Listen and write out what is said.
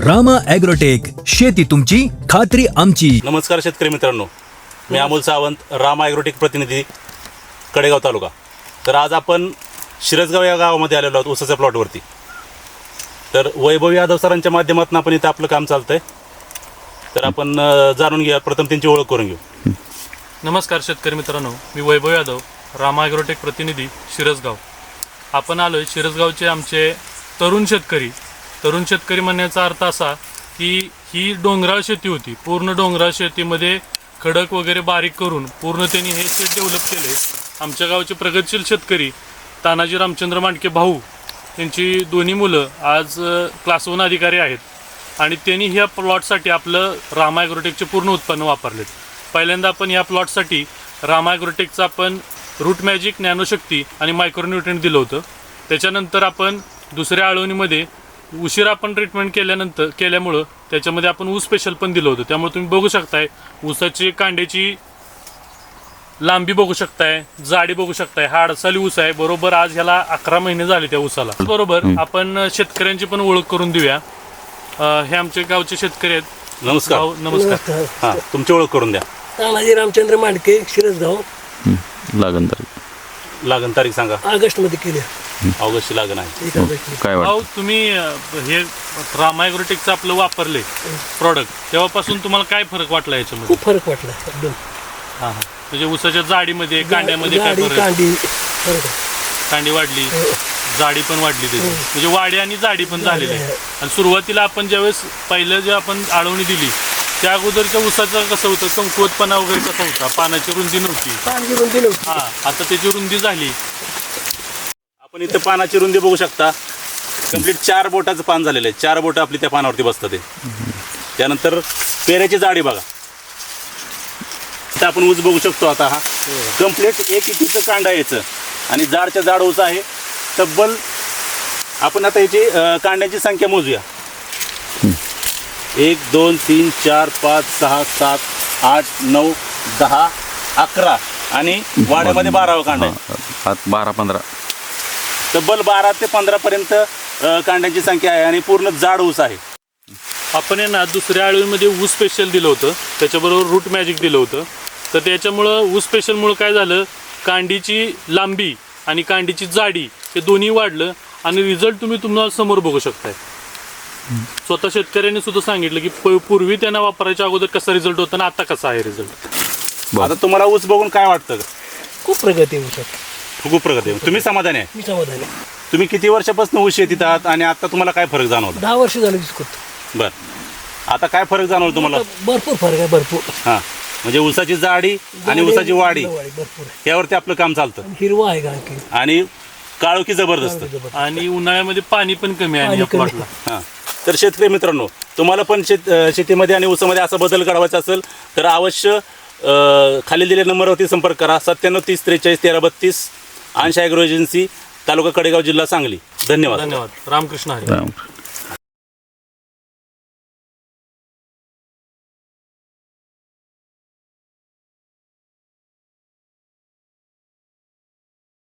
Rama agrotech, शेती तुमची खात्री आमची. नमस्कार शेतकरी मित्रांनो, मी अमोल सावंत, रामा ॲग्रोटेक प्रतिनिधी, कडेगाव तालुका. तर आज आपण शिरसगाव या गावामध्ये आलेलो आहोत ऊसाच्या प्लॉटवरती. तर वैभव यादव सरांच्या माध्यमातून आपण इथं आपलं काम चालतंय. तर आपण जाणून घेऊया, प्रथम त्यांची ओळख करून घेऊ. नमस्कार शेतकरी मित्रांनो, मी वैभव यादव, रामा ॲग्रोटेक प्रतिनिधी, शिरसगाव. आपण आलो आहे शिरसगावचे आमचे तरुण शेतकरी म्हणण्याचा अर्थ असा की ही डोंगराळ शेती होती. पूर्ण डोंगराळ शेतीमध्ये खडक वगैरे बारीक करून पूर्ण त्यांनी हे शेत डेव्हलप केले. आमच्या गावचे प्रगतशील शेतकरी तानाजी रामचंद्र मांडके भाऊ, त्यांची दोन्ही मुलं आज क्लास 1 अधिकारी आहेत आणि त्यांनी ह्या प्लॉटसाठी आपलं रामा ॲग्रोटेकचे पूर्ण उत्पन्न वापरलेत. पहिल्यांदा आपण या प्लॉटसाठी रामा ॲग्रोटेकचं आपण रूट मॅजिक, नॅनोशक्ती आणि मायक्रोन्यूट्रिएंट दिलं होतं. त्याच्यानंतर आपण दुसऱ्या आळवणीमध्ये उशिरा आपण ट्रीटमेंट केल्यामुळं त्याच्यामध्ये आपण ऊस स्पेशल पण दिलं होतं. त्यामुळे तुम्ही बघू शकताय ऊसाची कांड्याची लांबी बघू शकताय, जाडी बघू शकताय. हा 8 ऊस आहे. बरोबर आज ह्याला 11 महिने झाले त्या ऊसाला. बरोबर आपण शेतकऱ्यांची पण ओळख करून देऊया. हे आमचे गावचे शेतकरी आहेत. नमस्कार. नमस्कार. हां, तुमची ओळख करून द्या. तानाजी रामचंद्र मांडके, शिरसगाव. लागण तारीख सांगा. ऑगस्टमध्ये केली. ऑगस्टची लागण आहे. काय वाटतं? भाऊ, तुम्ही हे रामा ॲग्रोटेकचं आपलं वापरले प्रॉडक्ट, तेव्हापासून तुम्हाला काय फरक वाटला याच्यामध्ये? खूप फरक वाटला एकदम. हां हां, म्हणजे ऊसाच्या जाडीमध्ये, कांड्यामध्ये काय फरक? कांडी वाढली, जाडी पण वाढली त्याची, म्हणजे वाढी आणि जाडी पण झालेली आहे. आणि सुरुवातीला आपण ज्यावेळेस पहिलं जे आपण आळवणी दिली त्या अगोदरच्या ऊसाचं कसं होतं, कमकुवतपणा वगैरे कसा होता, पानाची रुंदी नव्हती. हां, आता त्याची रुंदी झाली. आपण इथं पानाची रुंदी बघू शकता. कंप्लीट 4 बोटाचं पान झालेलं आहे. 4 बोटं आपली त्या पानावरती बसतात ते. त्यानंतर पेऱ्याची जाडी बघा. इथं आपण ऊस बघू शकतो. आता हा कंप्लीट 1 इंचीचं कांडा यायचं आणि जाडच्या जाड ऊस आहे. तब्बल आपण आता याची कांड्याची संख्या मोजूया. 1 2 3 4 5 6 7 8 9 10 11 आणि वाड्यामध्ये 12वा कांडा आहे. 12-15 तब्बल 12 ते 15 पर्यंत कांड्यांची संख्या आहे आणि पूर्ण जाड ऊस आहे. आपण आहे ना दुसऱ्या आळवणीमध्ये ऊस स्पेशल दिलं होतं, त्याच्याबरोबर रूट मॅजिक दिलं होतं. तर त्याच्यामुळं ऊस स्पेशलमुळं काय झालं, कांडीची लांबी आणि कांडीची जाडी हे दोन्ही वाढलं आणि रिझल्ट तुम्ही तुम्हाला समोर बघू शकताय. स्वतः शेतकऱ्यांनी सुद्धा सांगितलं की पूर्वी त्यांना वापरायच्या अगोदर कसा रिझल्ट होता आणि आता कसा आहे रिझल्ट. आता तुम्हाला ऊस बघून काय वाटतं? खूप प्रगती होऊ शकते. खूप प्रगती आहे. तुम्ही समाधानी आहे? मी समाधानी आहे. तुम्ही किती वर्षापासून ऊस शेतीत आहात आणि आता तुम्हाला काय फरक जाणवला? 10 वर्ष झालं दिसत. बर, आता काय फरक जाणवला तुम्हाला? भरपूर फरक आहे, भरपूर. हां, म्हणजे ऊसाची जाडी आणि ऊसाची वाढी भरपूर आहे. यावरती आपलं काम चालतं. हिरवा आहे का आणखी? आणि काळोखी जबरदस्त. आणि उन्हाळ्यामध्ये पाणी पण कमी आहे या प्लॉटला. हां, तर शेतकरी मित्रांनो, तुम्हाला पण शेतीमध्ये आणि ऊसामध्ये असा बदल घडवायचा असेल तर अवश्य खाली दिलेल्या नंबरवरती संपर्क करा. 97 30 43 13 32, अंश ॲग्रो एजन्सी, तालुका कडेगाव, जिल्हा सांगली. धन्यवाद. धन्यवाद. रामकृष्ण हरी.